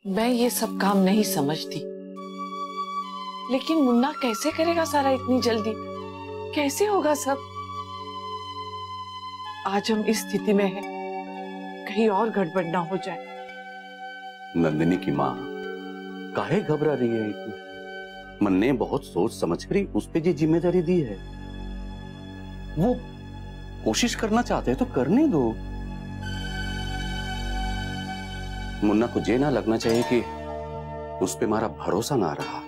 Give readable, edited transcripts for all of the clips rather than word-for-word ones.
मैं ये सब काम नहीं समझती, लेकिन मुन्ना कैसे करेगा सारा इतनी जल्दी? कैसे होगा सब? आज हम इस स्थिति में हैं, कहीं और गड़बड़ ना हो जाए। नंदिनी की माँ काहे घबरा रही है इतनी? मन ने बहुत सोच समझ कर उस पे ये जिम्मेदारी दी है। वो कोशिश करना चाहते हैं तो करने दो। मुन्ना को ये ना लगना चाहिए कि उस पे हमारा भरोसा ना रहा।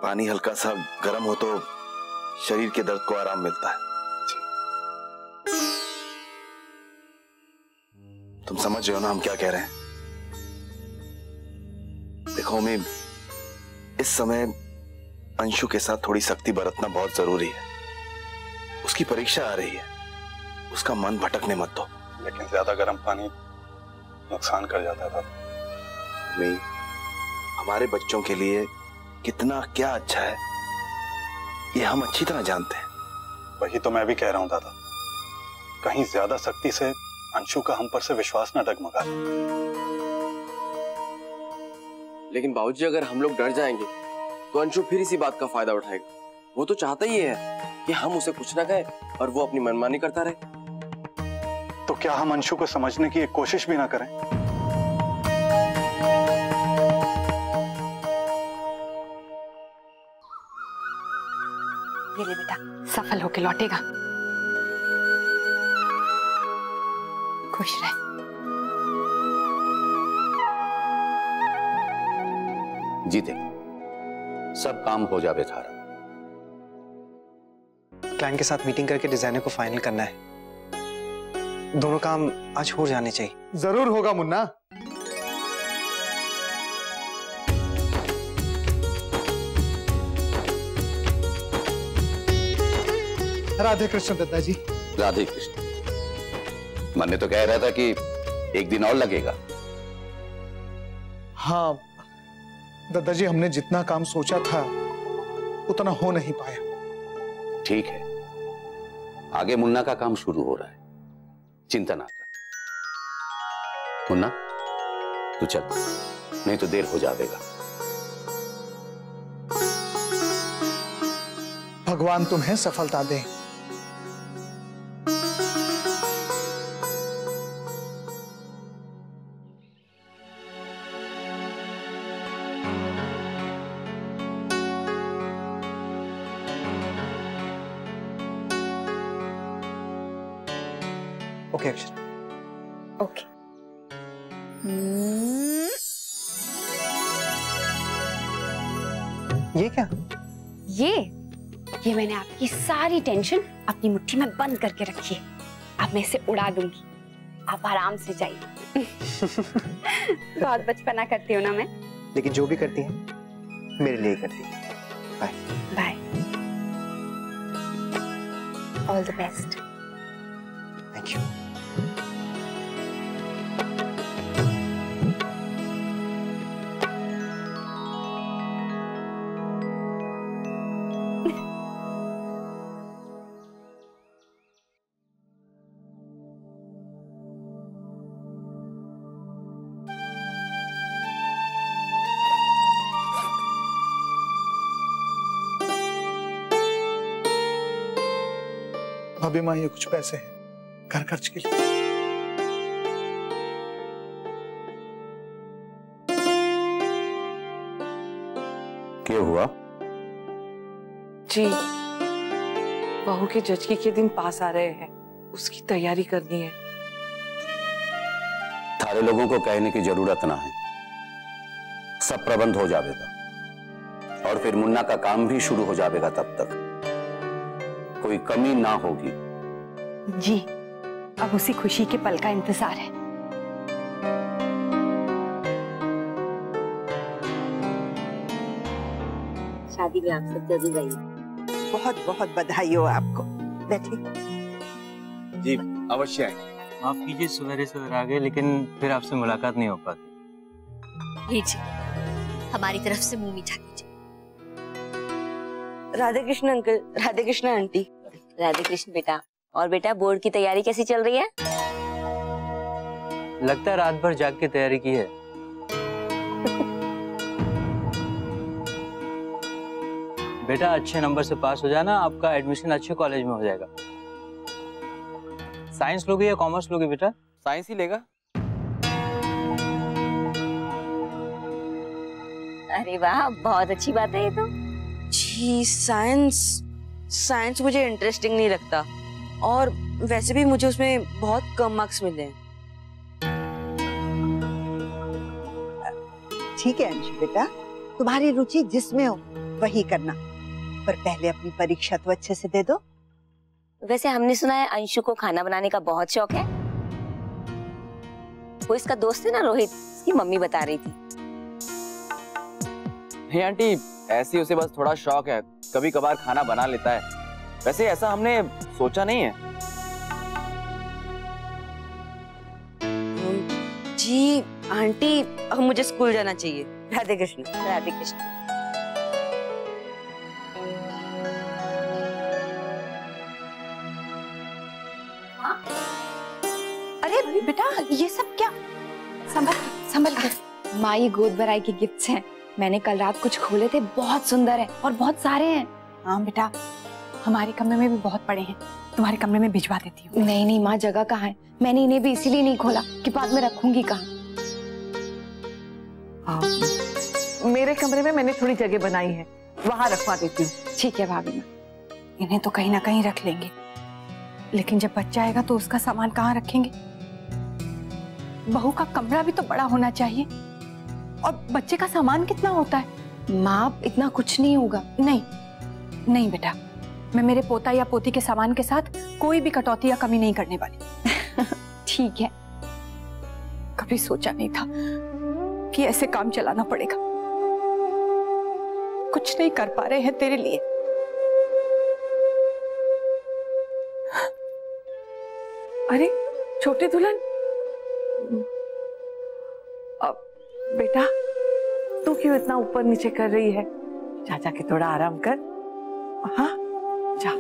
पानी हल्का सा गर्म हो तो शरीर के दर्द को आराम मिलता है। तुम समझ रहे हो ना हम क्या कह रहे हैं? देखो मैं इस समय अंशु के साथ थोड़ी सख्ती बरतना बहुत जरूरी है। उसकी परीक्षा आ रही है, उसका मन भटकने मत दो। लेकिन ज्यादा गर्म पानी नुकसान कर जाता था। मैं हमारे बच्चों के लिए कितना क्या अच्छा है ये हम अच्छी तरह जानते हैं। वही तो मैं भी कह रहा हूं दादा, कहीं ज्यादा सख्ती से अंशु का हम पर से विश्वास न डगमगा। लेकिन बाबूजी अगर हम लोग डर जाएंगे तो अंशु फिर इसी बात का फायदा उठाएगा। वो तो चाहता ही है कि हम उसे कुछ ना कहें और वो अपनी मनमानी करता रहे। तो क्या हम अंशु को समझने की एक कोशिश भी ना करें? ये ले बेटा, सफल होके लौटेगा। खुश रहे। जीते सब काम हो जावे थारा। क्लाइंट के साथ मीटिंग करके डिजाइनर को फाइनल करना है। दोनों काम आज हो जाने चाहिए। जरूर होगा मुन्ना। राधे कृष्ण दत्ता जी। राधे कृष्ण। मन ने तो कह रहा था कि एक दिन और लगेगा। हाँ दादाजी, हमने जितना काम सोचा था उतना हो नहीं पाया। ठीक है, आगे मुन्ना का काम शुरू हो रहा है, चिंता ना कर। मुन्ना तू चल, नहीं तो देर हो जाएगा। भगवान तुम्हें सफलता दे। ओके अक्षर। ओके। ये क्या? ये मैंने आपकी सारी टेंशन अपनी मुट्ठी में बंद करके रखी है। अब मैं इसे उड़ा दूंगी, आप आराम से जाइए। बहुत बचपना करती हूँ ना मैं। लेकिन जो भी करती हैं मेरे लिए करती हैं। Bye bye. All the best. Thank you. भाभी माँ, ये कुछ पैसे हैं घर खर्च के लिए। क्या हुआ? जी, बहू के जचकी के दिन पास आ रहे हैं, उसकी तैयारी करनी है। थारे लोगों को कहने की जरूरत ना है, सब प्रबंध हो जाएगा और फिर मुन्ना का काम भी शुरू हो जाएगा। तब तक कोई कमी ना होगी। जी, अब उसी खुशी के पल का इंतजार है। शादी में आप सब जरूर आइए। बहुत बहुत बधाई हो आपको। बैठिए। जी अवश्य आएंगे। माफ कीजिए सवेरे सवेरे आ गए, लेकिन फिर आपसे मुलाकात नहीं हो पाती। लीजिए, हमारी तरफ से मुंह मीठा कीजिए। Radhe Krishna uncle, Radhe Krishna aunty. राधे कृष्ण बेटा। और बेटा, बोर्ड की तैयारी कैसी चल रही है? लगता है रात भर जाग के तैयारी की है। बेटा अच्छे नंबर से पास हो जाना, आपका एडमिशन अच्छे कॉलेज में हो जाएगा। साइंस लोगे या कॉमर्स लोगे बेटा? साइंस ही लेगा। अरे वाह, बहुत अच्छी बात है ये तो। जी साइंस मुझे इंटरेस्टिंग नहीं लगता, और वैसे भी मुझे उसमें बहुत कम मार्क्स मिले हैं। ठीक है अंशु बेटा, तुम्हारी रुचि जिसमें हो वही करना, पर पहले अपनी परीक्षा तो अच्छे से दे दो। वैसे हमने सुना है अंशु को खाना बनाने का बहुत शौक है। वो इसका दोस्त है ना रोहित, इसकी मम्मी बता रही थी। नहीं आंटी, ऐसे उसे बस थोड़ा शौक है, कभी कभार खाना बना लेता है। वैसे ऐसा हमने सोचा नहीं है। जी आंटी, अब मुझे स्कूल जाना चाहिए। राधे कृष्ण। राधे कृष्ण। अरे बेटा, ये सब क्या? संभल कर। माँ, ये गोद भराई के गिफ्ट्स हैं। मैंने कल रात कुछ खोले थे, बहुत सुंदर है और बहुत सारे हैं। हाँ बेटा, हमारे कमरे में भी बहुत पड़े हैं, तुम्हारे कमरे में भिजवा देती हूँ। नहीं माँ, जगह कहाँ है? मैंने इन्हें भी इसीलिए नहीं खोला कि बाद में रखूंगी कहाँ। मेरे कमरे में मैंने थोड़ी जगह बनाई है, वहां रखवा देती हूँ। ठीक है भाभी माँ। इन्हें तो कहीं ना कहीं रख लेंगे, लेकिन जब बच्चा आएगा तो उसका सामान कहाँ रखेंगे? बहू का कमरा भी तो बड़ा होना चाहिए, और बच्चे का सामान कितना होता है? माँ, इतना कुछ नहीं होगा। नहीं बेटा, मैं मेरे पोता या पोती के सामान के साथ कोई भी कटौती या कमी नहीं करने वाली। ठीक है। कभी सोचा नहीं था कि ऐसे काम चलाना पड़ेगा। कुछ नहीं कर पा रहे हैं तेरे लिए। अरे छोटे दुल्हन, बेटा तू क्यों इतना ऊपर नीचे कर रही है? चाचा के थोड़ा आराम कर। हाँ जा।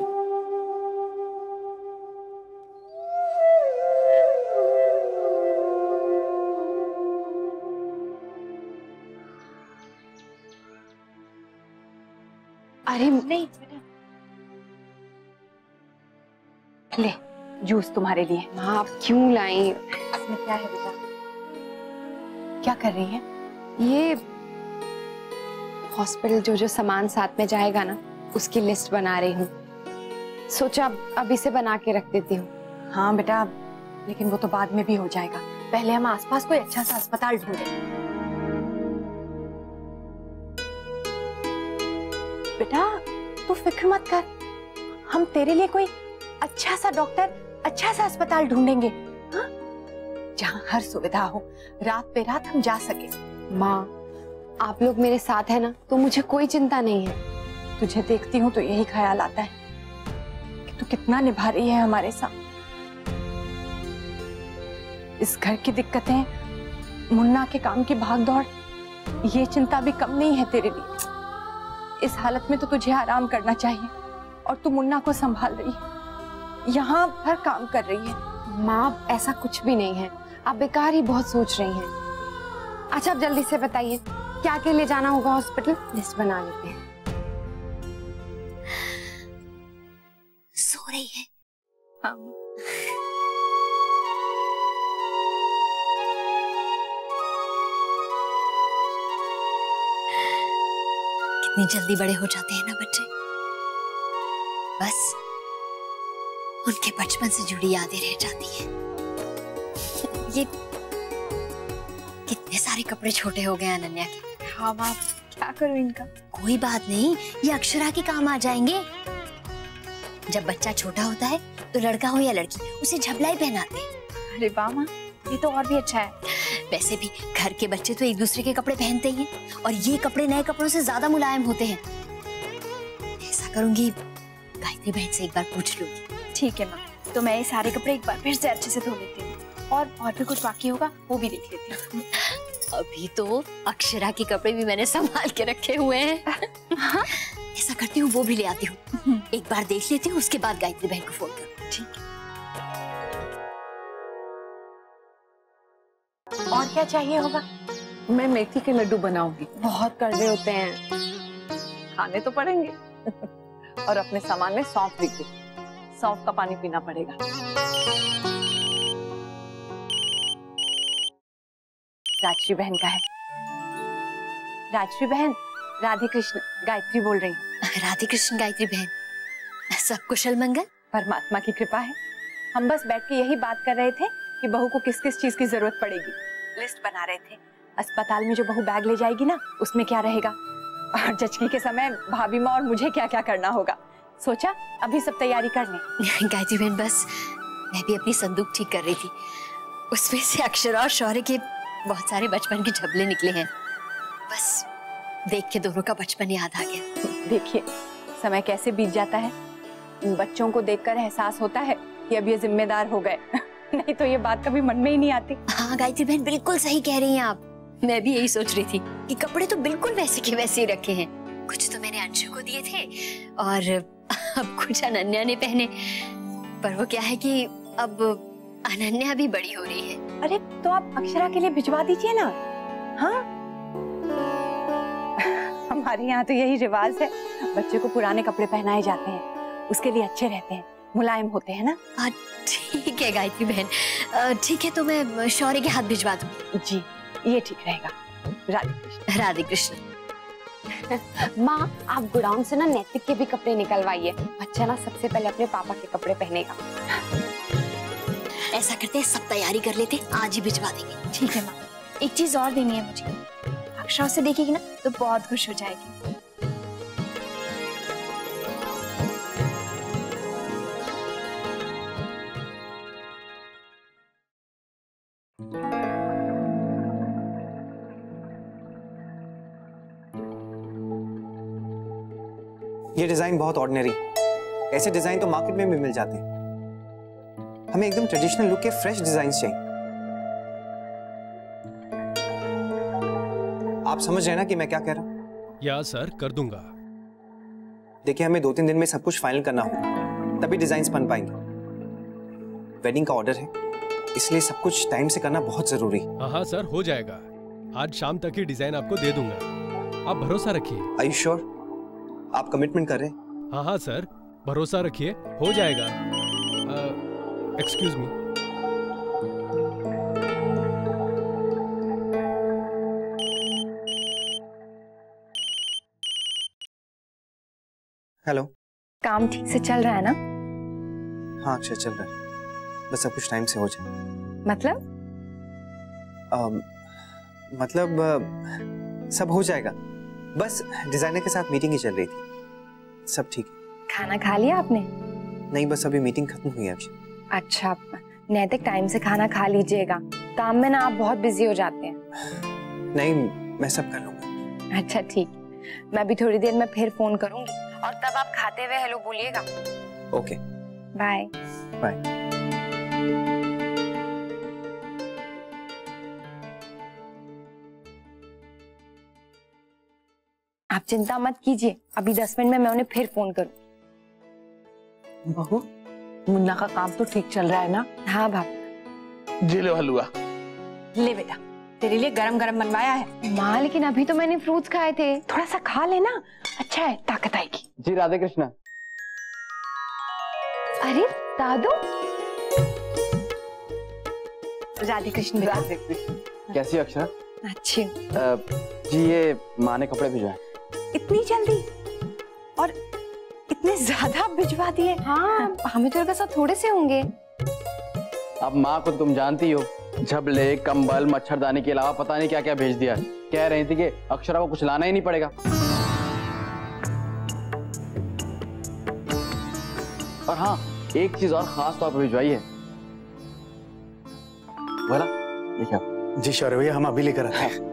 अरे नहीं, ले जूस तुम्हारे लिए। माँ, आप क्यों लाई? इसमें क्या है बेटा? क्या कर रही है? ये हॉस्पिटल जो सामान साथ में जाएगा ना, उसकी लिस्ट बना रही हूँ। सोचा अब इसे बना के रख देती हूँ। हाँ बेटा, लेकिन वो तो बाद में भी हो जाएगा। पहले हम आसपास कोई अच्छा सा अस्पताल ढूंढें। बेटा तू फिक्र मत कर, हम तेरे लिए कोई अच्छा सा डॉक्टर, अच्छा सा अस्पताल ढूंढेंगे, हाँ? जहाँ हर सुविधा हो, रात पे रात हम जा सके। माँ, आप लोग मेरे साथ है ना, तो मुझे कोई चिंता नहीं है। तुझे देखती हूँ तो यही ख्याल आता है कि तू कितना निभा रही है हमारे साथ। इस घर की दिक्कतें, मुन्ना के काम की भागदौड़, ये चिंता भी कम नहीं है तेरे लिए। इस हालत में तो तुझे आराम करना चाहिए, और तू मुन्ना को संभाल रही है, यहाँ हर काम कर रही है। माँ, ऐसा कुछ भी नहीं है, आप बेकार ही बहुत सोच रही हैं। अच्छा अब जल्दी से बताइए, क्या के लिए जाना होगा हॉस्पिटल? लिस्ट बना लेते हैं। सो रही है। हाँ। कितनी जल्दी बड़े हो जाते हैं ना बच्चे। बस उनके बचपन से जुड़ी यादें रह जाती हैं। ये कितने सारे कपड़े छोटे हो गए अनन्या के। हाँ माँ, क्या करूँ इनका? कोई बात नहीं, ये अक्षरा के काम आ जाएंगे। जब बच्चा छोटा होता है तो लड़का हो या लड़की, उसे झबला ही पहनाते हैं। अरे वाह माँ, ये तो और भी अच्छा है। वैसे भी घर के बच्चे तो एक दूसरे के कपड़े पहनते ही हैं, और ये कपड़े नए कपड़ों से ज्यादा मुलायम होते हैं। ऐसा करूंगी, गायत्री बहन से एक बार पूछ लूंगी। ठीक है माँ, तो मैं ये सारे कपड़े एक बार फिर से अच्छे से धो लेती हूँ, और भी कुछ बाकी होगा वो भी देख लेती हूँ। अभी तो अक्षरा के कपड़े भी मैंने संभाल के रखे हुए हैं। हाँ? ऐसा करती हूँ, वो भी ले आती हूँ, एक बार देख लेती हूँ, उसके बाद गायत्री बहन को फोन करूँ। ठीक है। और क्या चाहिए होगा? मैं मेथी के लड्डू बनाऊंगी। बहुत कड़वे होते हैं। खाने तो पड़ेंगे। और अपने सामान में सौंफ लिख दे, सौंफ का पानी पीना पड़ेगा। राजश्री बहन का है। राजश्री बहन, राधे कृष्ण, गायत्री बोल रही हूँ। राधे कृष्ण गायत्री बहन, सब कुशल मंगल? परमात्मा की कृपा है। हम बस बैठ के यही बात कर रहे थे कि बहू को किस किस चीज की जरूरत पड़ेगी। लिस्ट बना रहे थे। अस्पताल में जो बहू बैग ले जाएगी ना, उसमें क्या रहेगा, और जचकी के समय भाभी माँ और मुझे क्या क्या करना होगा। सोचा अभी सब तैयारी कर लें। गायत्री बहन, बस मैं भी अपनी संदूक ठीक कर रही थी, उसमें से अक्षरा और शौर्य के बहुत सारे बचपन के झबले निकले हैं। बस देख के दोनों का बचपन याद आ गया। देखिए समय कैसे बीत जाता है। इन बच्चों को देखकर एहसास होता है कि अब ये जिम्मेदार हो गए। नहीं तो ये बात कभी मन में ही नहीं आती। हाँ गायत्री बहन, बिल्कुल सही कह रही हैं आप। मैं भी यही सोच रही थी कि कपड़े तो बिल्कुल वैसे के वैसे ही रखे हैं। कुछ तो मैंने अंशु को दिए थे और अब कुछ अनन्या ने पहने। पर वो क्या है कि अब अनन्या भी बड़ी हो रही है। अरे तो आप अक्षरा के लिए भिजवा दीजिए ना। हाँ हमारे यहाँ तो यही रिवाज है, बच्चे को पुराने कपड़े पहनाए जाते हैं, उसके लिए अच्छे रहते हैं, मुलायम होते हैं ना। ठीक है गायत्री बहन, ठीक है, तो मैं शौर्य के हाथ भिजवा दूंगी। जी ये ठीक रहेगा। राधे कृष्ण। राधे कृष्ण। माँ, आप गोडाउन से ना नैतिक के भी कपड़े निकलवाइए। बच्चा ना सबसे पहले अपने पापा के कपड़े पहनेगा। ऐसा करते हैं, सब तैयारी कर लेते, आज ही भिजवा देंगे। ठीक है माँ, एक चीज और देनी है मुझे। अक्षरा से देखेगी ना तो बहुत खुश हो जाएगी। ये डिजाइन बहुत ऑर्डिनरी, ऐसे डिजाइन तो मार्केट में भी मिल जाते हैं। हमें एकदम ट्रेडिशनल लुक के फ्रेश डिजाइन चाहिए। आप समझ रहे हैं ना कि मैं क्या कह रहा हूं? या सर, कर दूंगा। देखिए हमें 2-3 दिन में सब कुछ फाइनल करना होगा, तभी डिजाइन्स बन पाएंगे। वेडिंग का ऑर्डर है, इसलिए सब कुछ टाइम से करना बहुत जरूरी है। हाँ सर, हो जाएगा। आज शाम तक ही डिजाइन आपको दे दूंगा, आप भरोसा रखिए। Are you sure? आप कमिटमेंट कर रहे हैं? हाँ सर, भरोसा रखिए, हो जाएगा। Excuse me. हेलो। काम ठीक से चल रहा है ना? हाँ अच्छा चल रहा है, बस सब कुछ टाइम से हो जाए। मतलब सब हो जाएगा, बस डिजाइनर के साथ मीटिंग ही चल रही थी। सब ठीक है। खाना खा लिया आपने? नहीं, बस अभी मीटिंग खत्म हुई है अभी। अच्छा, नैतिक टाइम से खाना खा लीजिएगा, काम में ना आप बहुत बिजी हो जाते हैं। नहीं, मैं सब कर लूंगा। अच्छा ठीक, मैं भी थोड़ी देर में फिर फोन करूंगी, और तब आप खाते हुए हेलो बोलिएगा। Okay, bye bye. आप चिंता मत कीजिए, अभी 10 मिनट में मैं उन्हें फिर फोन करूँ। बहू, मुन्ना का काम तो ठीक चल रहा है ना? हाँ भाभी। जी लो हलवा। ले बेटा, तेरे लिए गरम गरम बनवाया है। माँ लेकिन अभी तो मैंने फ्रूट्स खाए थे। थोड़ा सा खा लेना, अच्छा है, ताकत आएगी। जी राधे कृष्ण। अरे दादू। राधे कृष्ण। राधे कृष्ण। कैसी अक्षरा? अच्छी। जी ये माँ ने कपड़े भिजवाए। इतनी जल्दी? और इतने ज्यादा भिजवा दिए? हाँ, हमें तो लगा सब थोड़े से होंगे। अब माँ को तुम जानती हो, झबले, कंबल, मच्छरदानी के अलावा पता नहीं क्या क्या भेज दिया। कह रही थी कि अक्षरा को कुछ लाना ही नहीं पड़ेगा। और हाँ, एक चीज और खास तौर पर भिजवाई है। बोला देखिए। जी शौर्य भैया, हम अभी लेकर आते हैं।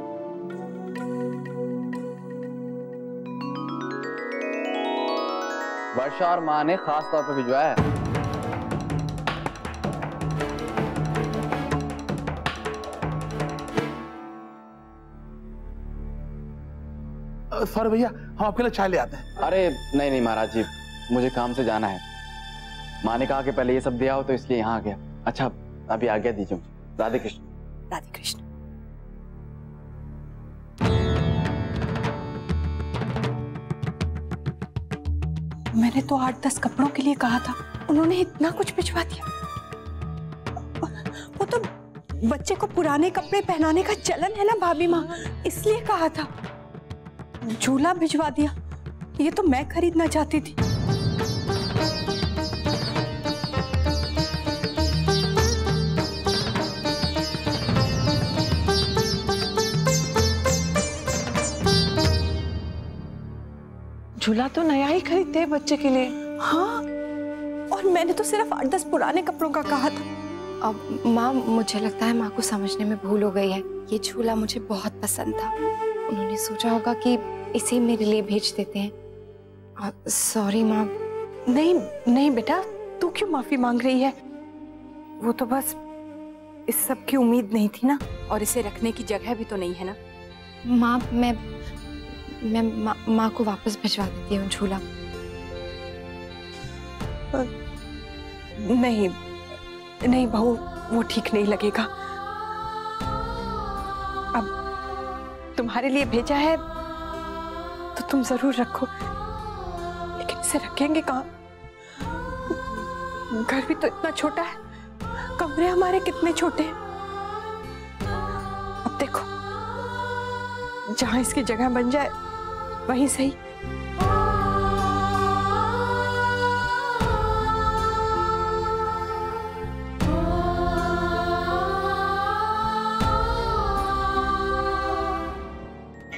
वर्षा और माँ ने खास तौर पर भिजवाया है। सॉरी भैया, हम आपके लिए चाय ले आते हैं। अरे नहीं नहीं महाराज जी, मुझे काम से जाना है। माँ ने कहा कि पहले ये सब दिया हो, तो इसलिए यहाँ आ गया। अच्छा, अभी आज्ञा दीजिए मुझे। राधे कृष्ण। राधे कृष्ण। मैंने तो 8-10 कपड़ों के लिए कहा था, उन्होंने इतना कुछ भिजवा दिया। वो तो बच्चे को पुराने कपड़े पहनाने का चलन है ना भाभी माँ, इसलिए कहा था। झूला भिजवा दिया, ये तो मैं खरीदना चाहती थी। झूला तो नया ही खरीदते हैं बच्चे के लिए। हाँ, और मैंने तो सिर्फ 8-10 पुराने कपड़ों का कहा था। अब माँ, मुझे लगता है माँ को समझने में भूल हो गई है। ये झूला मुझे बहुत पसंद था, उन्होंने सोचा होगा कि इसे मेरे लिए भेज देते हैं। सॉरी माँ। नहीं नहीं बेटा, तू क्यों माफी मांग रही है? वो तो बस इस सब की उम्मीद नहीं थी ना, और इसे रखने की जगह भी तो नहीं है ना। माँ, मैं माँ को वापस भिजवा देती हूँ झूला। नहीं नहीं बहू, वो ठीक नहीं लगेगा। अब तुम्हारे लिए भेजा है तो तुम जरूर रखो, लेकिन इसे रखेंगे कहाँ? घर भी तो इतना छोटा है, कमरे हमारे कितने छोटे हैं। अब देखो, जहां इसकी जगह बन जाए वहीं सही।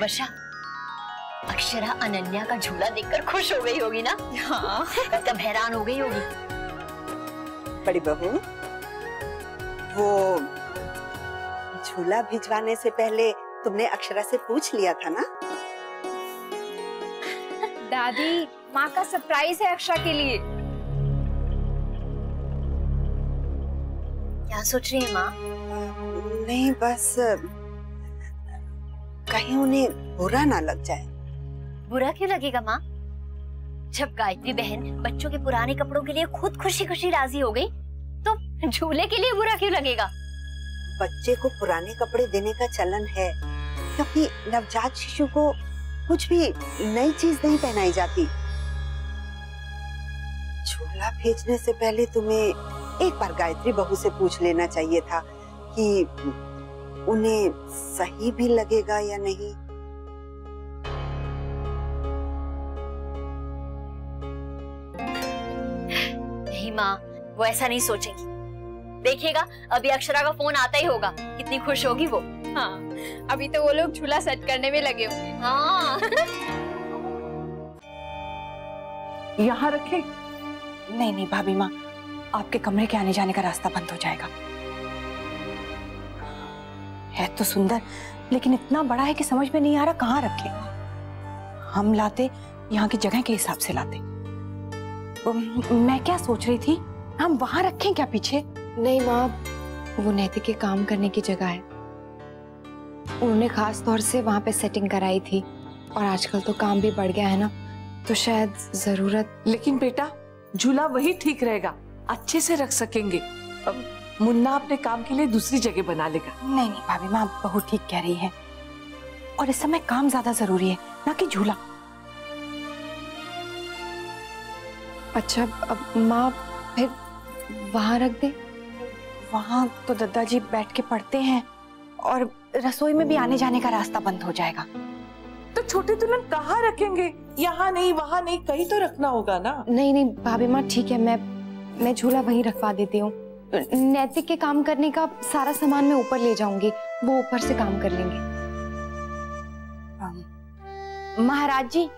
वर्षा, अक्षरा अनन्या का झूला देखकर खुश हो गई होगी ना? हाँ, एकदम हैरान हो गई होगी। बड़ी बहू, वो झूला भिजवाने से पहले तुमने अक्षरा से पूछ लिया था ना? दादी, माँ का सरप्राइज है अक्षरा के लिए। क्या सोच रही है माँ? नहीं, बस कहीं उन्हें बुरा ना लग जाए। बुरा क्यों लगेगा माँ? जब गायत्री बहन बच्चों के पुराने कपड़ों के लिए खुद खुशी खुशी राजी हो गई, तो झूले के लिए बुरा क्यों लगेगा? बच्चे को पुराने कपड़े देने का चलन है, क्योंकि नवजात शिशु को कुछ भी नई चीज नहीं पहनाई जाती। झूला भेजने से पहले तुम्हें एक बार गायत्री बहू से पूछ लेना चाहिए था कि उन्हें सही भी लगेगा या नहीं। नहीं माँ, वो ऐसा नहीं सोचेगी। देखिएगा, अभी अक्षरा का फोन आता ही होगा, कितनी खुश होगी वो। हाँ, अभी तो वो लोग झूला सेट करने में लगे होंगे। हाँ। यहाँ रखे? नहीं नहीं भाभी माँ, आपके कमरे के आने जाने का रास्ता बंद हो जाएगा। है तो सुंदर, लेकिन इतना बड़ा है कि समझ में नहीं आ रहा कहाँ रखे। हम लाते यहाँ की जगह के हिसाब से लाते। मैं क्या सोच रही थी, हम वहां रखें क्या पीछे? नहीं माँ, वो नैतिक के काम करने की जगह है। उन्होंने खास तौर से वहां पे सेटिंग कराई थी, और आजकल तो काम भी बढ़ गया है ना, तो शायद जरूरत। लेकिन बेटा, झूला वही ठीक रहेगा, अच्छे से रख सकेंगे। अब मुन्ना अपने काम के लिए दूसरी जगह बना लेगा। नहीं नहीं भाभी माँ, बहुत ठीक कह रही है, और इस समय काम ज्यादा जरूरी है ना कि झूला। अच्छा, अब माँ फिर वहां रख दे? वहां तो दादाजी बैठ के पढ़ते हैं, और रसोई में भी आने जाने का रास्ता बंद हो जाएगा। तो छोटे दुल्हन कहाँ रखेंगे? यहाँ नहीं वहाँ नहीं, कहीं तो रखना होगा ना। नहीं नहीं भाभी माँ ठीक है, मैं झूला वहीं रखवा देती हूँ। नैतिक के काम करने का सारा सामान मैं ऊपर ले जाऊंगी, वो ऊपर से काम कर लेंगे। महाराज जी,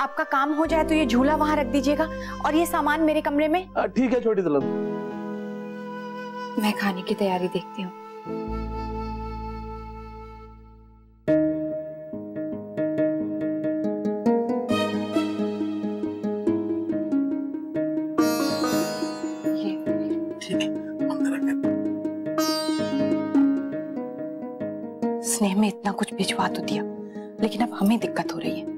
आपका काम हो जाए तो ये झूला वहां रख दीजिएगा और ये सामान मेरे कमरे में। ठीक है छोटी दुल्हन। मैं खाने की तैयारी देखती हूँ। स्नेह में इतना कुछ भिजवा तो दिया, लेकिन अब हमें दिक्कत हो रही है।